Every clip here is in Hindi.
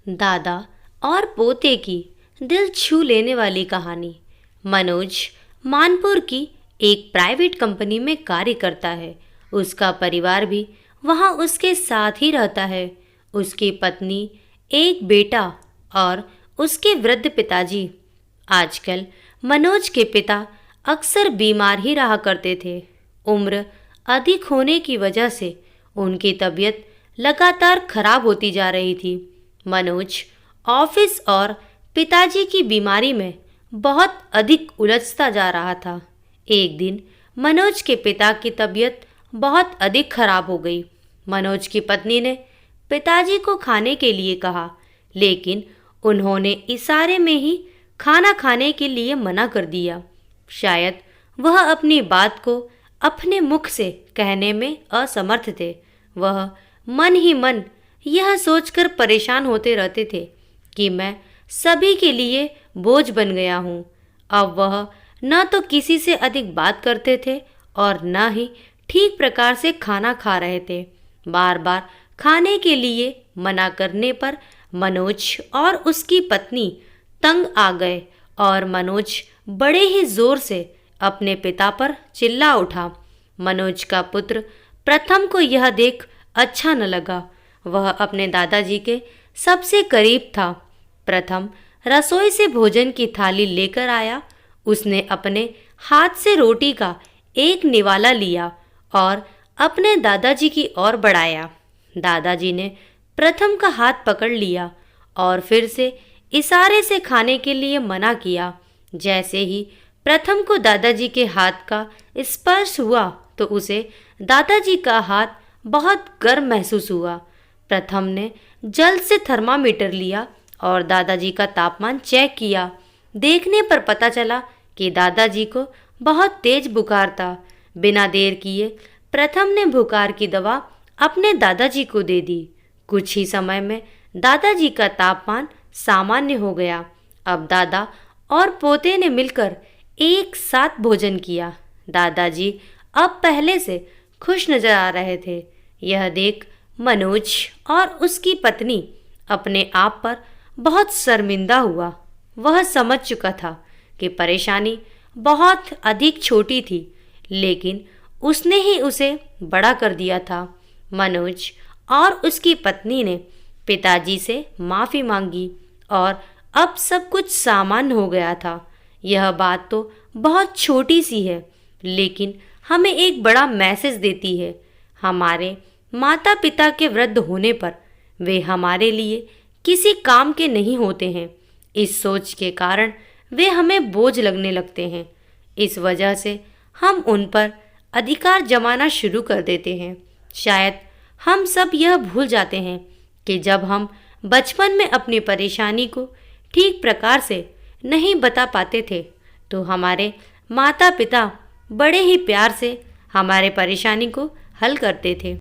दादा और पोते की दिल छू लेने वाली कहानी। मनोज मानपुर की एक प्राइवेट कंपनी में कार्य करता है। उसका परिवार भी वहाँ उसके साथ ही रहता है। उसकी पत्नी, एक बेटा और उसके वृद्ध पिताजी। आजकल मनोज के पिता अक्सर बीमार ही रहा करते थे। उम्र अधिक होने की वजह से उनकी तबीयत लगातार खराब होती जा रही थी। मनोज ऑफिस और पिताजी की बीमारी में बहुत अधिक उलझता जा रहा था। एक दिन मनोज के पिता की तबीयत बहुत अधिक खराब हो गई। मनोज की पत्नी ने पिताजी को खाने के लिए कहा, लेकिन उन्होंने इशारे में ही खाना खाने के लिए मना कर दिया। शायद वह अपनी बात को अपने मुख से कहने में असमर्थ थे। वह मन ही मन यह सोचकर परेशान होते रहते थे कि मैं सभी के लिए बोझ बन गया हूँ। अब वह न तो किसी से अधिक बात करते थे और न ही ठीक प्रकार से खाना खा रहे थे। बार बार खाने के लिए मना करने पर मनोज और उसकी पत्नी तंग आ गए और मनोज बड़े ही जोर से अपने पिता पर चिल्ला उठा। मनोज का पुत्र प्रथम को यह देख अच्छा न लगा। वह अपने दादाजी के सबसे करीब था। प्रथम रसोई से भोजन की थाली लेकर आया। उसने अपने हाथ से रोटी का एक निवाला लिया और अपने दादाजी की ओर बढ़ाया। दादाजी ने प्रथम का हाथ पकड़ लिया और फिर से इशारे से खाने के लिए मना किया। जैसे ही प्रथम को दादाजी के हाथ का स्पर्श हुआ तो उसे दादाजी का हाथ बहुत गर्म महसूस हुआ। प्रथम ने जल्द से थर्मामीटर लिया और दादाजी का तापमान चेक किया। देखने पर पता चला कि दादाजी को बहुत तेज बुखार था। बिना देर किए प्रथम ने बुखार की दवा अपने दादाजी को दे दी। कुछ ही समय में दादाजी का तापमान सामान्य हो गया। अब दादा और पोते ने मिलकर एक साथ भोजन किया। दादाजी अब पहले से खुश नजर आ रहे थे। यह देख मनोज और उसकी पत्नी अपने आप पर बहुत शर्मिंदा हुआ। वह समझ चुका था कि परेशानी बहुत अधिक छोटी थी, लेकिन उसने ही उसे बड़ा कर दिया था। मनोज और उसकी पत्नी ने पिताजी से माफ़ी मांगी और अब सब कुछ सामान्य हो गया था। यह बात तो बहुत छोटी सी है, लेकिन हमें एक बड़ा मैसेज देती है। हमारे माता पिता के वृद्ध होने पर वे हमारे लिए किसी काम के नहीं होते हैं। इस सोच के कारण वे हमें बोझ लगने लगते हैं। इस वजह से हम उन पर अधिकार जमाना शुरू कर देते हैं। शायद हम सब यह भूल जाते हैं कि जब हम बचपन में अपनी परेशानी को ठीक प्रकार से नहीं बता पाते थे तो हमारे माता पिता बड़े ही प्यार से हमारे परेशानी को हल करते थे।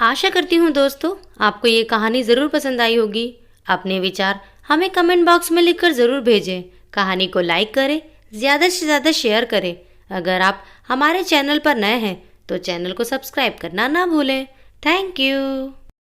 आशा करती हूँ दोस्तों आपको ये कहानी ज़रूर पसंद आई होगी। अपने विचार हमें कमेंट बॉक्स में लिखकर ज़रूर भेजें। कहानी को लाइक करें, ज़्यादा से ज़्यादा शेयर करें। अगर आप हमारे चैनल पर नए हैं तो चैनल को सब्सक्राइब करना ना भूलें। Thank you.